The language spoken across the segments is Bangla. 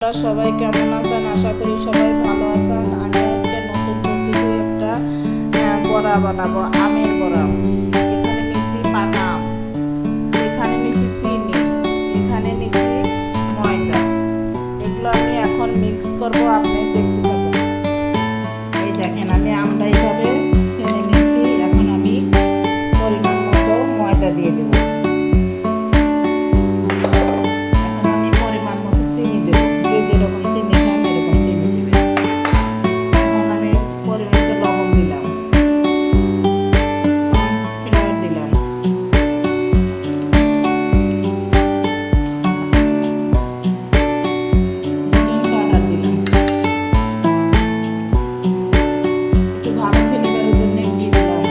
আপনারা সবাই কেমন আছেন? আশা করি সবাই ভালো আছেন। আমি আজকে নতুন পদ্ধতিতে একটা বড়া বানাবো, আমের বড়া। এখানে নিছি পাকা আম, এখানে নিছি চিনি, এখানে নিছি ময়দা। এগুলো আমি এখন মিক্স করব, আপনি দেখতে থাকুন। এই দেখেন, আমি আমটা এইভাবে ছেনে নিছি। এখন আমি পরিমাণ মতো ময়দা দিয়ে দেবো। যেরকম চিনি খান এরকম চিনি দিবেন। এখন আমি পরিমাণ লবণ দিলাম, ফ্লেভার দিলাম, বেকিং পাউডার দিলাম, একটু ভালো ফ্লেভারের জন্য ঘি দিলাম।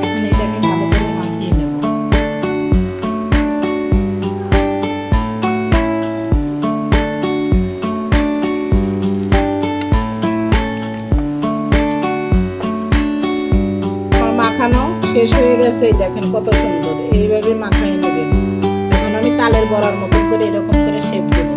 এখন এটা আমি ভালো করে মাখিয়ে নেব। মাখানো শেষ হয়ে গেছে। দেখেন কত সুন্দর, এইভাবে মাখাই নেবেন। এখন আমি তালের বড়ার মতন করে এরকম করে শেপ দেব।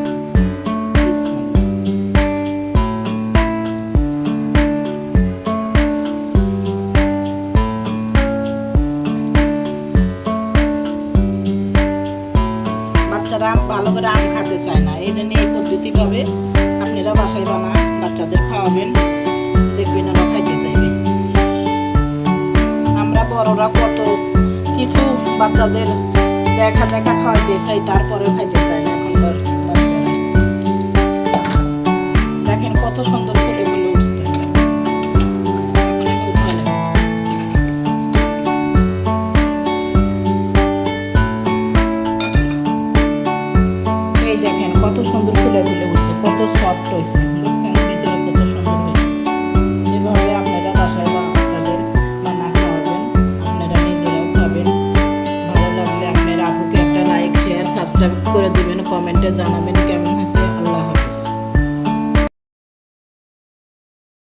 বাচ্চারা ভালো করে আম খেতে চায় না, এই জন্য এই পদ্ধতিভাবে আপনারা বাসায় বানান, বাচ্চাদের খাওয়াবেন, দেখবেন ওরা খাইতে চাইবে। আমরা বড়রা কত কিছু বাচ্চাদের দেখা দেখা খাওয়াইতে চাই, তারপরেও খাইতে চাই না এখনকার বাচ্চারা। দেখেন কত সুন্দর ফুলে ফুলে উঠছে। এই দেখেন কত সুন্দর ফুলে ফুলে উঠছে, কত সফট হয়েছে, দেখছেন ভিতরে কত সুন্দর হয়েছে। এভাবে আপনারা বাসায় বাচ্চাদের বানা খাওয়াবেন, আপনারা নিজেরাও খাবেন। ভালো লাগলে আপনার আপুকে একটা লাইক, শেয়ার, সাবস্ক্রাইব করে দিবেন, কমেন্টে জানাবেন কেমন হয়েছে।